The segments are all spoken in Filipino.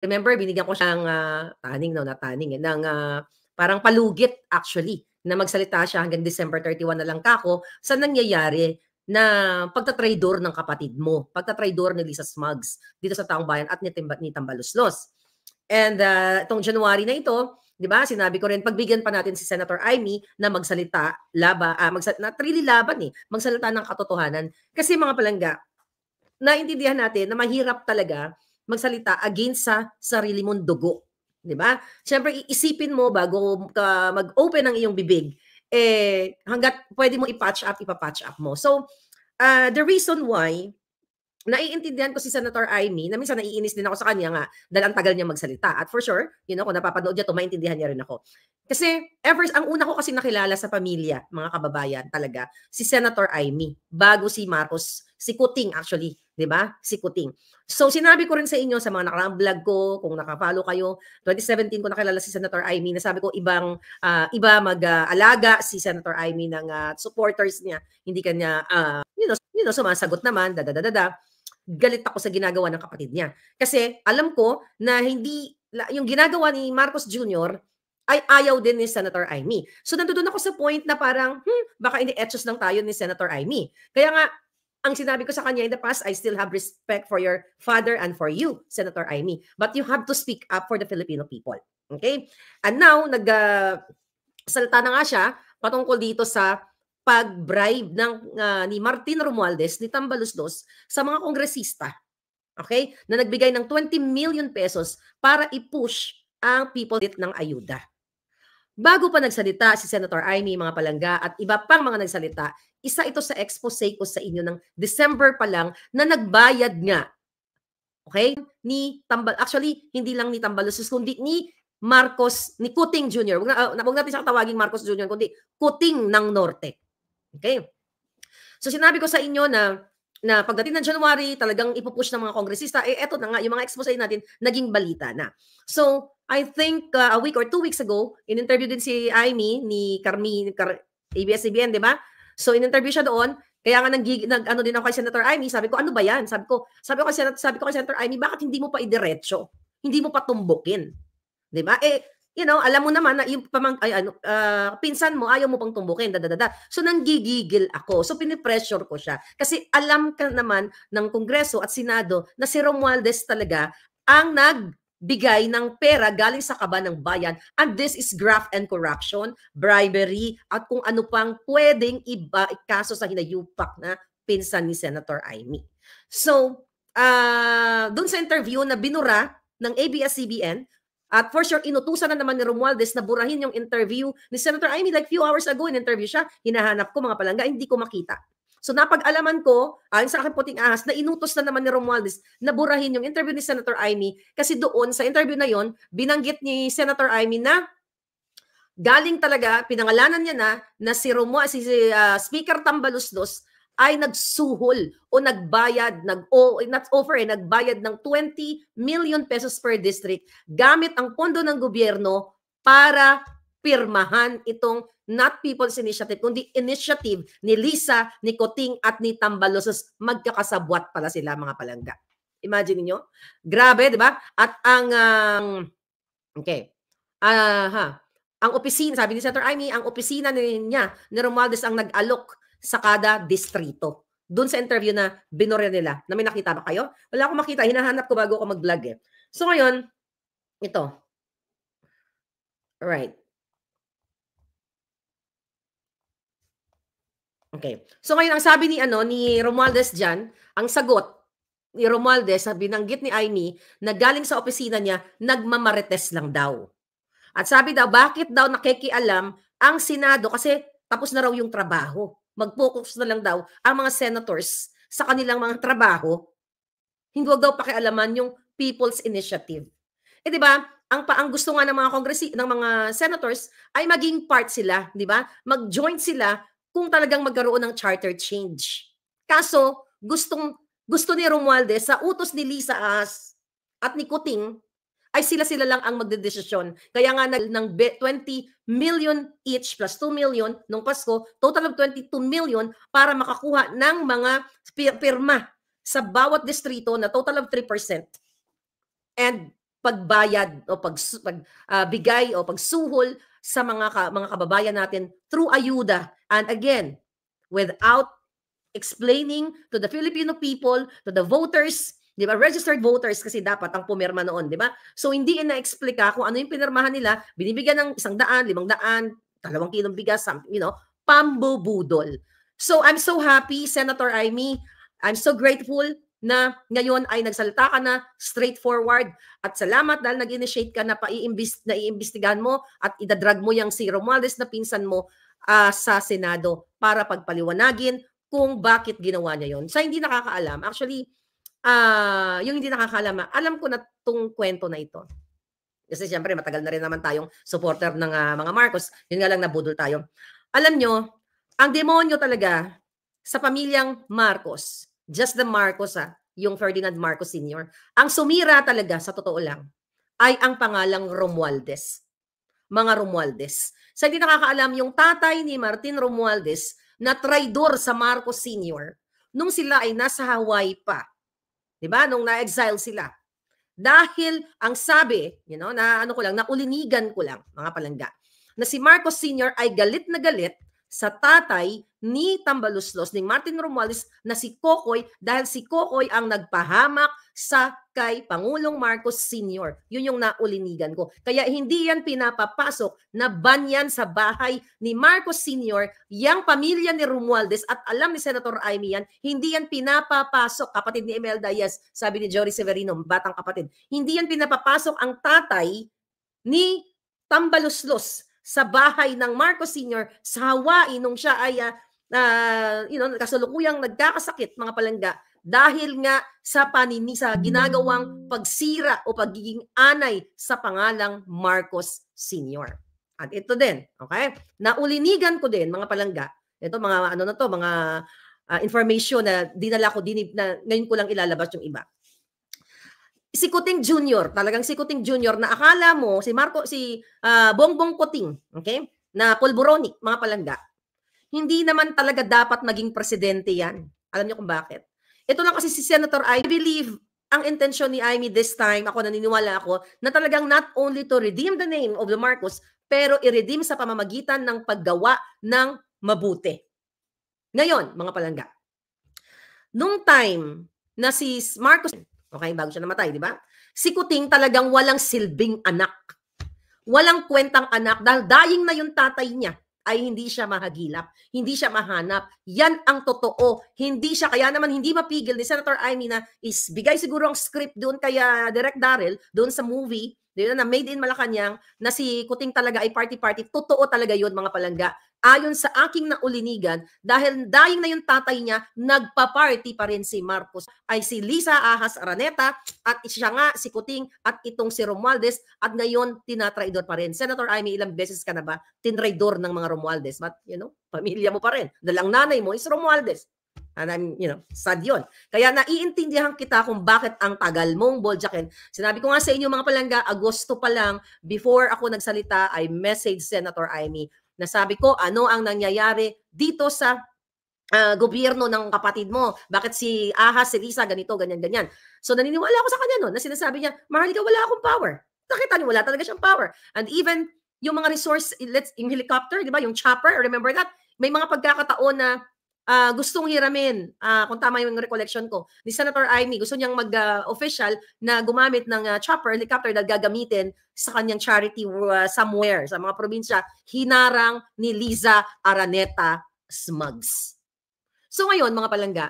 remember binigyan ko siyang, taning 'no, not taning, ng, parang palugit actually, na magsalita siya hanggang December 31 na lang kako sa nangyayari na pagtatraydor ng kapatid mo, pagtatraydor ni Lisa Smugs dito sa Taong Bayan at ni Tambaluslos. And, itong January na ito, 'di ba, sinabi ko rin pagbigyan pa natin si Senator Amy na magsalita not really laban, magsalita ng katotohanan. Kasi mga palangga, naintindihan natin na mahirap talaga magsalita against sa sarili mong dugo, 'di ba? Siyempre iisipin mo bago ka mag-open ng iyong bibig, hangga't pwede mo i-patch up, ipa-patch up mo. So, the reason why naiintindihan ko si Senator Amy na minsan naiinis din ako sa kanya nga dahil ang tagal niya magsalita. At for sure, kung napapanood niya 'to, maintindihan niya rin ako. Kasi ang una ko kasi nakilala sa pamilya, mga kababayan talaga, si Senator Amy, bago si Marcos, si Kuting actually, 'di ba? Si Kuting. So sinabi ko rin sa inyo sa mga nakaraang vlog ko, kung naka-follow kayo, 2017 ko nakilala si Senator Amy, nasabi ko iba mag-alaga si Senator Amy ng supporters niya, hindi kanya sumasagot naman, galit ako sa ginagawa ng kapatid niya. Kasi alam ko na yung ginagawa ni Marcos Jr. ay ayaw din ni Senator Amy. So nandoon ako sa point na parang, baka ini-etchos lang tayo ni Senator Amy. Kaya nga, ang sinabi ko sa kanya in the past, I still have respect for your father and for you, Senator Amy. But you have to speak up for the Filipino people. Okay? And now, salita na nga siya patungkol dito sa pag-bribe ni Martin Romualdez, ni Tambaluslos, sa mga kongresista, okay, na nagbigay ng 20 million pesos para i-push ang people ng ayuda. Bago pa nagsalita si Senator Amy, mga palangga, at iba pang mga nagsalita, isa ito sa expose ko sa inyo ng December pa lang na nagbayad nga, okay, actually, hindi lang ni Tambaluslos, kundi ni Marcos, ni Kuting Jr. Huwag natin siyang tawaging Marcos Jr., kundi Kuting ng Norte. Okay? So sinabi ko sa inyo na pagdating ng January, talagang ipupush ng mga kongresista, eto na nga, yung mga expose natin, naging balita na. So, I think a week or 2 weeks ago, in-interview din si Amy ni ABS-CBN, di ba? So, in-interview siya doon, kaya nga ano din ako kay Senator Amy, sabi ko, ano ba yan? Sabi ko kay Senator Amy, bakit hindi mo pa idiretso? Hindi mo pa tumbukin? Di ba? Alam mo naman na yung pinsan mo, ayaw mo pang tumbukin, So, nanggigigil ako. So, pinipressure ko siya. Kasi alam ka naman ng Kongreso at Senado na si Romualdez talaga ang nagbigay ng pera galing sa kaba ng bayan. And this is graft and corruption, bribery, at kung ano pang pwedeng ikaso sa hinayupak na pinsan ni Senator Amy. So, dun sa interview na binura ng ABS-CBN, at for sure, inutusan na naman ni Romualdez na burahin yung interview ni Senator Amy. Like few hours ago, in-interview siya. Hinahanap ko, mga palangga, hindi ko makita. So napag-alaman ko, ayon sa aking puting ahas, na inutos na naman ni Romualdez na burahin yung interview ni Senator Amy. Kasi doon, sa interview na yon, binanggit ni Senator Amy na galing talaga, pinangalanan niya na si Speaker Tambaluslos ay nagsuhol o nagbayad, nagbayad ng 20 million pesos per district gamit ang pondo ng gobyerno para pirmahan itong not People's Initiative, kundi initiative ni Lisa, ni Kuting at ni Tambaluslos. Magkakasabwat pala sila, mga palangga. Imagine niyo, grabe, di ba? At ang opisina, sabi ni Senator Amy, ang opisina niya, ni Romualdez, ang nag-alok sa kada distrito. Doon sa interview na binura nila, na may nakita ba kayo? Wala akong makita, hinahanap ko bago ako mag-vlog . So ngayon, ito. Alright. Okay. So ngayon, ang sabi ni Romualdez dyan, ang sagot ni Romualdez, binanggit ni Amy, na galing sa opisina niya, nagmamarites lang daw. At sabi daw, bakit daw nakikialam ang Senado? Kasi tapos na raw yung trabaho. Mag-focus na lang daw ang mga senators sa kanilang mga trabaho. Hindi wag daw pakialaman yung People's Initiative. Di ba? Ang gusto nga ng mga ng mga senators ay maging part sila, di ba? Mag-join sila kung talagang magkaroon ng charter change. Kaso, gusto ni Romualdez sa utos ni Lisa at ni Kuting ay sila lang ang magdedesisyon. Kaya nga ng 20 million each plus 2 million nung Pasko, total of 22 million para makakuha ng mga pirma sa bawat distrito na total of 3%. And pagbayad o bigay o pagsuhol sa mga kababayan natin through ayuda. And again, without explaining to the Filipino people, to the voters, di ba, registered voters kasi dapat ang pumirma noon, di ba? So hindi ina-explica kung ano yung pinirmahan nila, binibigyan ng 100, 500, 2 kilong bigas, something, pambubudol. So I'm so happy, Senator Amy. I'm so grateful na ngayon ay nagsalita ka na straightforward, at salamat dahil nag-initiate ka na iimbestigahan mo at idadrag mo yung si Romualdez na pinsan mo sa Senado para pagpaliwanagin kung bakit ginawa niya yon. Sa hindi nakakaalam, actually, yung hindi nakakaalam, alam ko na tong kwento na ito. Kasi siyempre, matagal na rin naman tayong supporter ng mga Marcos. Yun nga lang, nabudol tayo. Alam nyo, ang demonyo talaga sa pamilyang Marcos, just the Marcos, yung Ferdinand Marcos Sr., ang sumira talaga, sa totoo lang, ay ang pangalang Romualdez. Mga Romualdez. Sa hindi nakakaalam, yung tatay ni Martin Romualdez na traidor sa Marcos Sr. nung sila ay nasa Hawaii pa. Diba? Nung na-exile sila. Dahil ang sabi, naulinigan ko lang, mga palangga, na si Marcos Sr. ay galit na galit sa tatay ni Tambaluslos, ni Martin Romualdez, na si Kokoy, dahil si Kokoy ang nagpahamak sa kay Pangulong Marcos Sr. Yun yung naulinigan ko. Kaya hindi yan pinapapasok na banyan sa bahay ni Marcos Sr. yang pamilya ni Romualdez, at alam ni Senator Amy yan, hindi yan pinapapasok, kapatid ni Imelda, yes, sabi ni Jory Severino, batang kapatid, hindi yan pinapapasok ang tatay ni Tambaluslos sa bahay ng Marcos Sr. sa Hawaii nung siya ay kasalukuyang nagkakasakit, mga palangga, dahil nga sa ginagawang pagsira o pagiging anay sa pangalang Marcos Sr. At ito din, okay? Naulinigan ko din, mga palangga. Ito mga mga information na dinala ko din, na ngayon ko lang ilalabas yung iba. Si Kuting Jr., talagang si Kuting Jr. na akala mo si Bongbong Kuting, okay? Na pulboronic, mga palangga. Hindi naman talaga dapat maging presidente yan. Alam niyo kung bakit? Ito lang kasi si Senator I believe ang intensyon ni Amy this time, naniniwala ako, na talagang not only to redeem the name of the Marcos, pero i-redeem sa pamamagitan ng paggawa ng mabuti. Ngayon, mga palangga, nung time na si Marcos, okay, bago siya namatay, di ba? Si Kuting talagang walang silbing anak. Walang kwentang anak dahil dying na yung tatay niya, ay hindi siya mahagilap, hindi siya mahanap. Yan ang totoo. Hindi siya, kaya naman hindi mapigil ni Senator Amy na bigay siguro ang script doon kaya Direk Daryl, doon sa movie, na Made in Malacanang, na si Kuting talaga ay party-party. Totoo talaga yun, mga palangga. Ayon sa aking naulinigan, dahil dying na yung tatay niya, nagpa-party pa rin si Marcos. Ay si Lisa Ahas Araneta, at siya nga si Kuting, at itong si Romualdez, at ngayon tinatraidor pa rin. Senator Amy, ilang beses ka na ba tinraidor ng mga Romualdez? But, pamilya mo pa rin. Dahil ang nanay mo is Romualdez. And I'm, sad yun. Kaya naiintindihan kita kung bakit ang tagal mong boljakin. Sinabi ko nga sa inyo, mga palangga, Agosto pa lang, before ako nagsalita, I messaged Senator Amy, na sabi ko, ano ang nangyayari dito sa gobyerno ng kapatid mo? Bakit si Ahas, si Lisa, ganito, ganyan, ganyan. So naniniwala ako sa kanya noon, na sinasabi niya, Maharlika, wala akong power. Nakita niyo, wala talaga siyang power. And even yung mga resource, yung helicopter, di ba, yung chopper, remember that? May mga pagkakataon na gustong hiramin, kung tama yung recollection ko, ni Senator Amy, gusto niyang mag-official na gumamit ng chopper, helicopter na gagamitin sa kanyang charity somewhere, sa mga probinsya, hinarang ni Liza Araneta Smugs. So ngayon, mga palangga,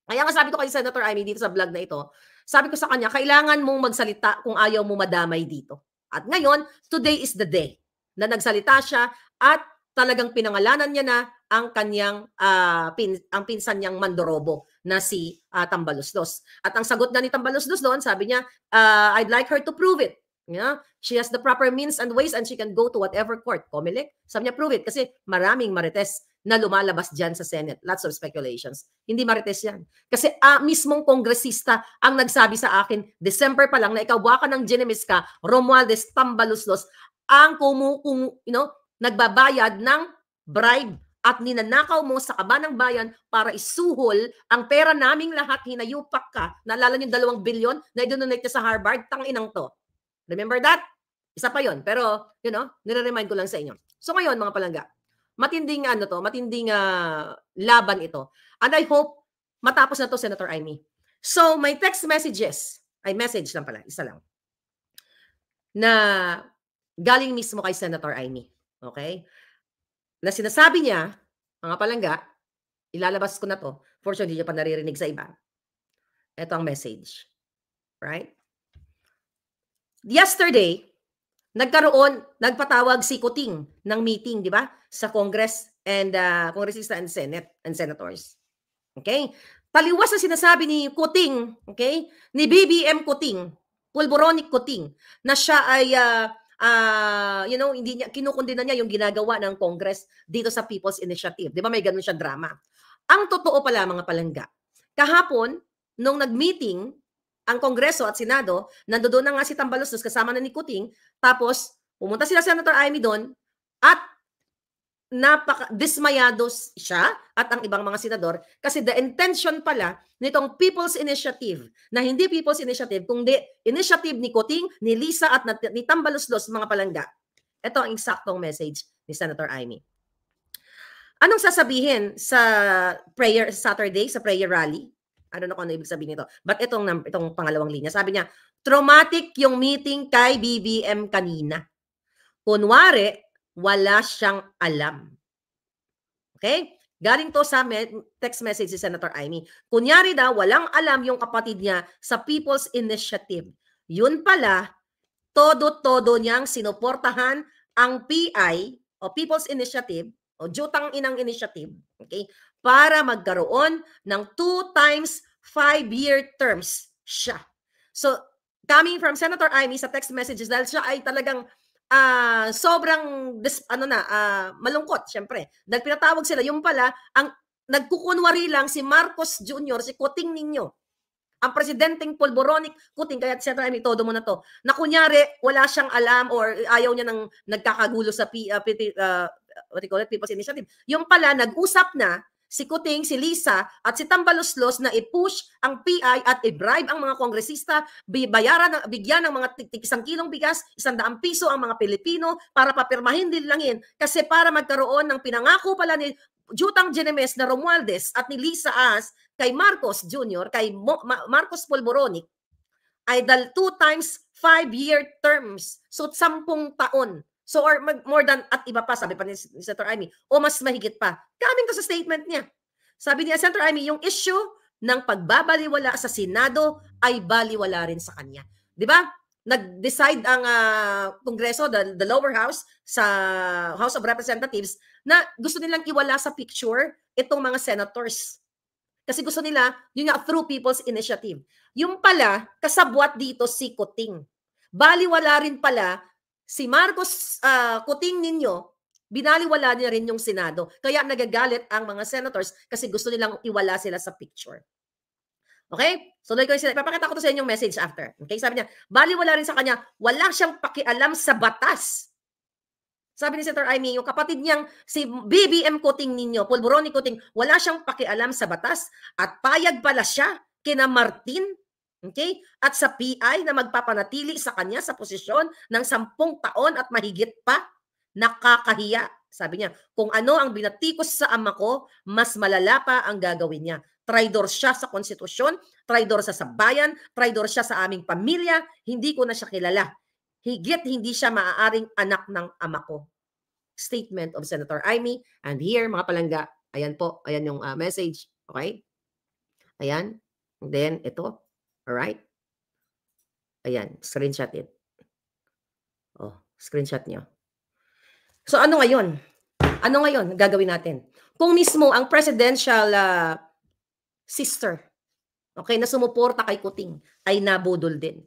kaya nga sabi ko kay Senator Amy dito sa vlog na ito, sabi ko sa kanya, kailangan mong magsalita kung ayaw mo madamay dito. At ngayon, today is the day na nagsalita siya at talagang pinangalanan niya na ang kanyang ang pinsan niyang mandorobo na si Tambaluslos. At ang sagot na ni Tambaluslos doon, sabi niya, I'd like her to prove it. She has the proper means and ways and she can go to whatever court. Comelec, sabi niya, prove it. Kasi maraming marites na lumalabas dyan sa Senate. Lots of speculations. Hindi marites yan. Kasi mismong kongresista ang nagsabi sa akin, December pa lang, na ikaw ka ng Genemisca, Romualdez, Tambaluslos, ang nagbabayad ng bribe at ninanakaw mo sa kaban ng bayan para isuhol ang pera naming lahat, hinayupak ka. Naalala niyo yung 2 bilyon na idononate sa Harvard? Tanginang to. Remember that? Isa pa yon. Pero, nire-remind ko lang sa inyo. So ngayon, mga palangga, matinding matinding laban ito. And I hope matapos na to, Senator Amy. So, may text messages, message lang pala, isa lang, na galing mismo kay Senator Amy. Okay? Na sinasabi niya, mga palangga, ilalabas ko na to, for sure, hindi niya pa naririnig sa iba. Ito ang message. Right? Yesterday, nagpatawag si Kuting ng meeting, di ba? Sa Congress and Congressista and Senate and Senators. Okay? Taliwas na sinasabi ni Kuting, okay? Ni BBM Kuting, Pulboronic Kuting, na siya ay hindi niya kinukundina niya yung ginagawa ng Congress dito sa People's Initiative. Di ba may ganun siya drama? Ang totoo pala, mga palangga, kahapon nung nag-meeting ang Kongreso at Senado, nandoon na nga si Tambaloslos kasama na ni Kuting, tapos pumunta sila Senator Amy doon at napaka-dismayados siya at ang ibang mga senador kasi the intention pala nitong People's Initiative na hindi People's Initiative kundi initiative ni Kuting, ni Lisa at ni Tambaloslos, mga palangga. Ito ang eksaktong message ni Senator Amy. Anong sasabihin sa prayer Saturday, sa prayer rally? I don't know kung ano ibig sabihin nito. But itong pangalawang linya, sabi niya, traumatic yung meeting kay BBM kanina. Kunwari, wala siyang alam. Okay? Galing to sa text message si Senator Amy. Kunyari daw, walang alam yung kapatid niya sa People's Initiative. Yun pala, todo-todo niyang sinuportahan ang PI o People's Initiative o Jutang Inang Initiative, okay, para magkaroon ng 2 times 5-year terms siya. So, coming from Senator Amy sa text messages, dahil siya ay talagang sobrang malungkot, syempre. Dahil pinatawag sila, yung pala, ang nagkukunwari lang si Marcos Jr., si Kuting ninyo, ang presidenteng Pulboronic Kuting, kaya Senator Amy, todo mo na to, na kunyari, wala siyang alam or ayaw niya ng nagkakagulo sa People's Initiative. Yung pala, nag-usap na si Kuting, si Lisa, at si Tambaloslos na i-push ang PI at i-bribe ang mga kongresista, bigyan ng mga 1 kilong bigas, 100 piso ang mga Pilipino para papirmahin din langin. Kasi para magkaroon ng pinangako pala ni Jutang Genemes na Romualdez at ni Lisa As kay Marcos Jr., kay Marcos Pulboronic, ay 2 times 5-year terms. So, 10 taon. So, or more than, at iba pa, sabi pa ni Senator Amy, o mas mahigit pa. Coming to sa statement niya. Sabi niya, Senator Amy, yung issue ng pagbabaliwala sa Senado ay baliwala rin sa kanya. Di ba? Nag-decide ang Kongreso, the lower house, sa House of Representatives, na gusto nilang iwala sa picture itong mga senators. Kasi gusto nila, yun nga, through People's Initiative. Yung pala, kasabwat dito si Kuting. Baliwala rin pala si Marcos Kuting ninyo, binaliwala niya rin yung Senado. Kaya nagagalit ang mga senators kasi gusto nilang iwala sila sa picture. Okay? So, ipapakita ko to sa inyong message after. Okay? Sabi niya, baliwala rin sa kanya, wala siyang pakialam sa batas. Sabi ni Senator Amy, yung kapatid niyang si BBM Kuting ninyo, Pulboronic Kuting, wala siyang pakialam sa batas at payag pala siya kina Martin, okay, at sa PI na magpapanatili sa kanya sa posisyon ng 10 taon at mahigit pa. Nakakahiya. Sabi niya, kung ano ang binatikos sa ama ko, mas malala pa ang gagawin niya. Traidor siya sa konstitusyon, traidor siya sa bayan, traidor siya sa aming pamilya, hindi ko na siya kilala. Higit hindi siya maaaring anak ng ama ko. Statement of Senator Amy. And here, mga palangga, ayan po, ayan yung message. Okay? Ayan. And then, ito. Alright? Ayan, screenshot it. Oh, screenshot nyo. So, ano ngayon? Ano ngayon gagawin natin? Kung mismo ang presidential sister, okay, na sumuporta kay Kuting, ay nabudol din.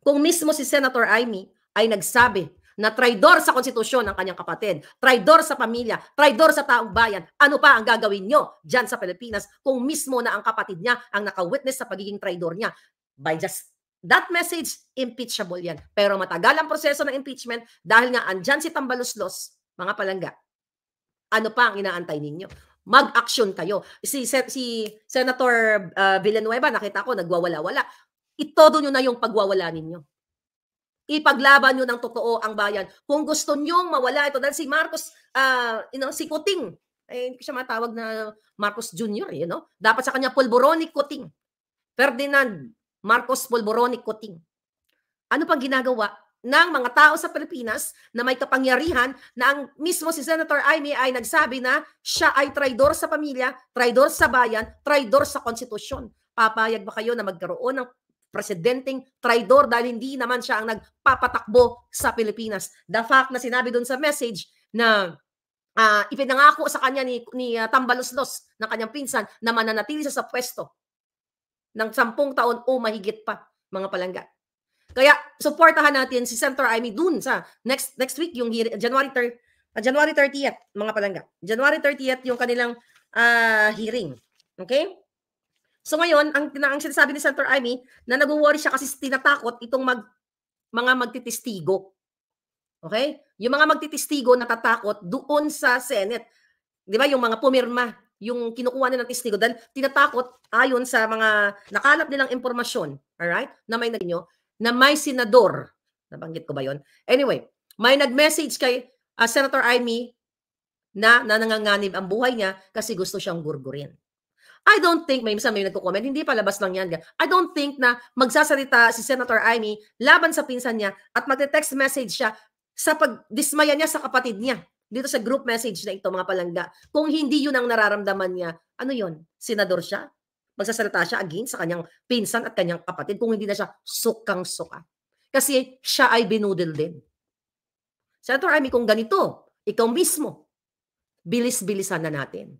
Kung mismo si Senator Amy ay nagsabi na traidor sa konstitusyon ng kanyang kapatid, traidor sa pamilya, traidor sa taong bayan, ano pa ang gagawin nyo dyan sa Pilipinas kung mismo na ang kapatid niya ang naka-witness sa pagiging traidor niya? By just that message, impeachable yan. Pero matagal ang proseso ng impeachment dahil nga andyan si Tambaloslos, mga palangga, Ano pa ang inaantay ninyo? Mag-action kayo. Si Senator Villanueva, nakita ko, nagwawala-wala. Itodo nyo na yung pagwawala ninyo. Ipaglaban nyo ng totoo ang bayan. Kung gusto nyong mawala ito, dahil si Marcos, si Kuting, hindi ko siya matawag na Marcos Jr., dapat sa kanya Polboronic Kuting. Ferdinand Marcos Polboronic Kuting. Ano pang ginagawa ng mga tao sa Pilipinas na may kapangyarihan na ang mismo si Senator Amy ay nagsabi na siya ay traidor sa pamilya, traidor sa bayan, traidor sa konstitusyon. Papayag ba kayo na magkaroon ng presidenteng traidor dahil hindi naman siya ang nagpapatakbo sa Pilipinas? The fact na sinabi doon sa message na ipinangako sa kanya ni Tambaloslos ng kanyang pinsan na mananatili siya sa pwesto ng 10 taon o mahigit pa, mga palangga. Kaya suportahan natin si Senator Amy dun sa next week, yung January 30th, mga palangga. January 30th yung kanilang hearing. Okay? So ngayon, ang sinasabi ni Senator Amy na nag-worry siya kasi tinatakot itong mga magtitistigo. Okay? Yung mga magtitistigo natatakot doon sa Senate. Di ba? Yung mga pumirma, yung kinukuha nila ng testigo dahil tinatakot ayon sa mga nakalap nilang impormasyon, alright, na may na may senador. Nabanggit ko ba yon? Anyway, may nag-message kay Senator Amy na nanganganib ang buhay niya kasi gusto siyang gurgurin. I don't think, may nagko-comment, hindi palabas lang yan. I don't think na magsasalita si Senator Amy laban sa pinsan niya at magte-text message siya sa pagdismaya niya sa kapatid niya. Dito sa group message na ito, mga palangga. Kung hindi yun ang nararamdaman niya, ano yun? Senador siya? Magsasalita siya against sa kanyang pinsan at kanyang kapatid kung hindi na siya sukang-suka. Kasi siya ay binudol din. Senator Amy, kung ganito, ikaw mismo, bilis-bilisan na natin.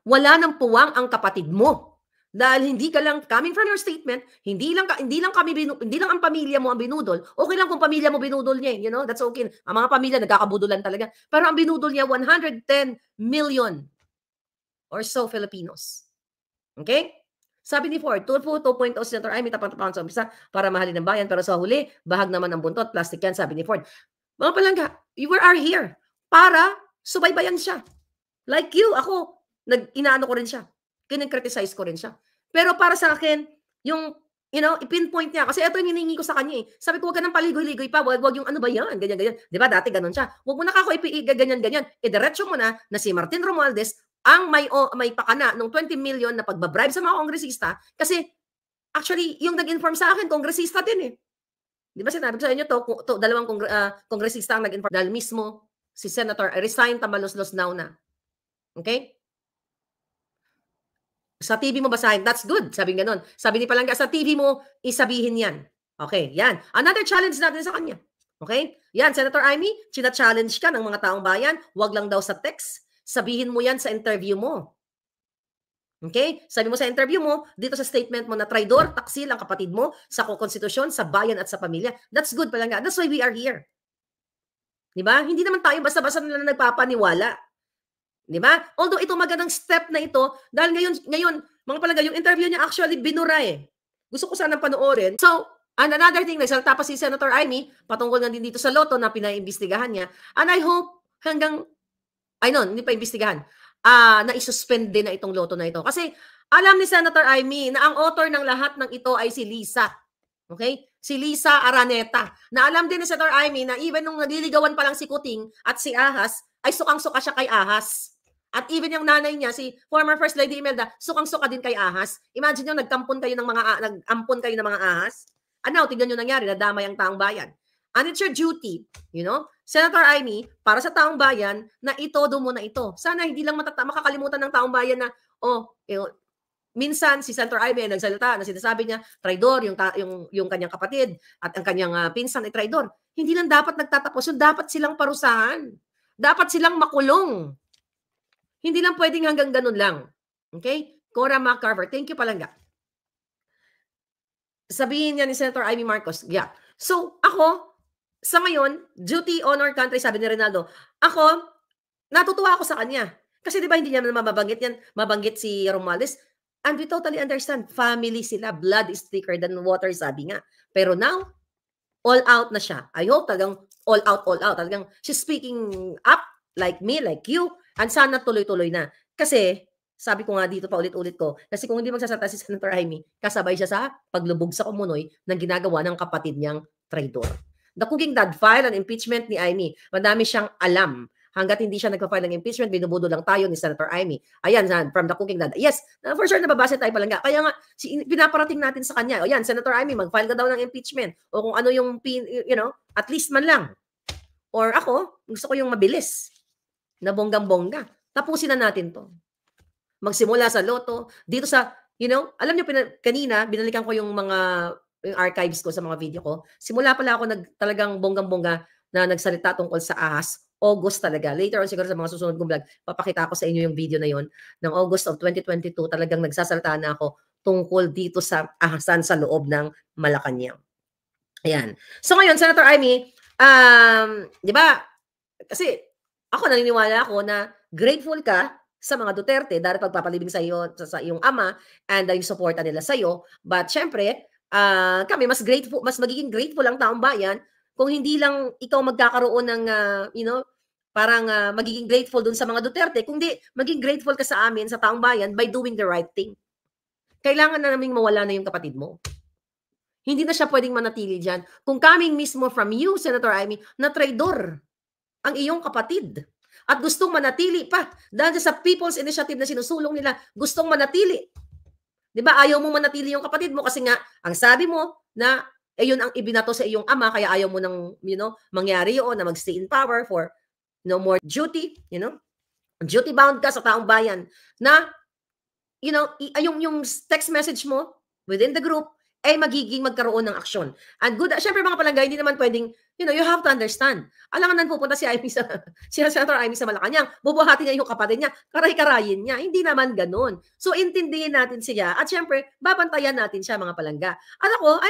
Wala nang puwang ang kapatid mo. Dahil hindi ka lang, coming from your statement, hindi lang ang pamilya mo ang binudol. Okay lang kung pamilya mo binudol niya, that's okay. Ang mga pamilya nagkakabudulan talaga. Pero ang binudol niya 110 million or so Filipinos. Okay? Sabi ni Ford, 2.0 Senator Amy, tapat-tapat sa umpisa para mahalin ng bayan, pero sa huli, bahag naman ang buntot, plastic yan, sabi ni Ford. Mga palangga, you are here para subaybayan siya. Like you, ako, inaano ko rin siya. Kinag-criticize ko rin siya. Pero para sa akin, yung, i-pinpoint niya. Kasi ito yung hiningi ko sa kanya eh. Sabi ko, huwag ka nang paligoy-ligoy pa. Huwag yung ano ba yan? Ganyan. Di ba? Dati ganun siya. Huwag mo na kako ganyan. Diretso mo na si Martin Romualdez ang may pakana ng 20 million na pagbabribe sa mga kongresista. Kasi, actually, yung nag-inform sa akin, kongresista din eh. Di ba sinabi ko sa inyo to dalawang kongresista ang nag-inform. Dahil mismo, si Senator resign Tambaloslos now na. Okay? Sa TV mo basahin, that's good. Sabi ganon. Sabi ni Palangga, sa TV mo, isabihin yan. Okay, yan. Another challenge natin sa kanya. Okay? Yan, Senator Amy, china-challenge ka ng mga taong bayan, wag lang daw sa text. Sabihin mo yan sa interview mo. Okay? Sabi mo sa interview mo, dito sa statement mo na traidor, taksil ang kapatid mo sa konstitusyon, sa bayan at sa pamilya. That's good, Palangga. That's why we are here. Diba? Hindi naman tayo basta-basta na nagpapaniwala. Di ba? Although ito magandang step na ito, dahil ngayon, mga palangga, yung interview niya actually binura eh. Gusto ko sanang panoorin. So, and another thing, nagsalita pa si Senator Amy, patungkol nga din dito sa loto na pinaimbestigahan niya. And I hope hindi pa imbestigahan, na isuspend din na itong loto na ito. Kasi alam ni Senator Amy na ang author ng lahat ng ito ay si Lisa. Okay? Si Lisa Araneta. Na alam din ni Senator Amy na even nung nagliligawan pa lang si Kuting at si Ahas, ay sukang-suka siya kay Ahas. At even yung nanay niya, si former First Lady Imelda, sukang-suka din kay Ahas. Imagine nyo, nag-ampon kayo ng mga ahas. Ano, tignan nyo nangyari, nadamay ang taong bayan. And it's your duty, Senator Amy, para sa taong bayan, na itodo mo na ito. Sana hindi lang makakalimutan ng taong bayan na, minsan si Senator Amy ay nagsalita na sinasabi niya, traidor, yung kanyang kapatid at ang kanyang pinsan ay traidor. Hindi lang dapat nagtatapos, yung dapat silang parusahan. Dapat silang makulong. Hindi lang pwedeng hanggang ganun lang. Okay? Cora MacCarver. Thank you, Palangga. Sabihin niya ni Senator Amy Marcos. Yeah. So, ako, sa ngayon, duty, honor, country, sabi ni Rinaldo, ako, natutuwa ako sa kanya. Kasi di ba hindi niya mabanggit si Romualdez? And we totally understand. Family sila. Blood is thicker than water, sabi nga. Pero now, all out na siya. I hope talagang all out. Talagang she's speaking up like me, like you. And sana tuloy-tuloy na. Kasi, sabi ko nga dito pa ulit-ulit ko, kasi kung hindi magsasalita si Senator Amy, kasabay siya sa paglubog sa Kumunoy ng ginagawa ng kapatid niyang traidor. The Cooking Dad file an impeachment ni Amy. Madami siyang alam. Hanggat hindi siya nagpa-file ng impeachment, binubudo lang tayo ni Senator Amy. Ayan, from The Cooking Dad. Yes, for sure nababasa tayo palangga. Kaya nga, pinaparating natin sa kanya. O yan, Senator Amy, mag-file ka daw ng impeachment. O kung ano yung, at least man lang. Or ako, gusto ko yung mabilis na bonggang-bongga. Tapusin na natin to. Magsimula sa loto, dito sa, alam nyo, kanina, binalikan ko yung archives ko sa mga video ko. Simula pala ako talagang bonggang-bongga na nagsalita tungkol sa ahas. August talaga. Later on siguro sa mga susunod kong vlog, papakita ko sa inyo yung video na yon ng August of 2022. Talagang nagsasalita na ako tungkol dito sa ahasan sa loob ng Malacanang. Ayan. So ngayon, Senator Amy, di ba, kasi ako naniniwala ako na grateful ka sa mga Duterte dahil pagpapalibing sa iyo, sa iyong ama, and yung suporta nila sa iyo. But syempre, kami mas magiging grateful ang taong bayan kung hindi lang ikaw magkakaroon ng parang magiging grateful dun sa mga Duterte, kundi maging grateful ka sa amin, sa taong bayan, by doing the right thing. Kailangan na naming mawala na yung kapatid mo. Hindi na siya pwedeng manatili dyan. Kung coming mismo from you, Senator Amy, na traidor ang iyong kapatid. At gustong manatili pa. Dahil sa People's Initiative na sinusulong nila, gustong manatili. Di ba? Ayaw mo manatili yung kapatid mo kasi nga, ang sabi mo na, yun ang ibinato sa iyong ama, kaya ayaw mo nang, mangyari yun, na mag-stay in power for, more duty, duty bound ka sa taong bayan. Na, yung text message mo within the group, ay magiging magkaroon ng aksyon. And good, syempre mga palangga, hindi naman pwedeng, you have to understand. Alangan nan pupunta si Senator Amy sa Malacanang, bubuhatin niya yung kapatid niya, karay-karayin niya. Hindi naman ganun. So, intindihin natin siya. At syempre, babantayan natin siya mga palangga. At ako,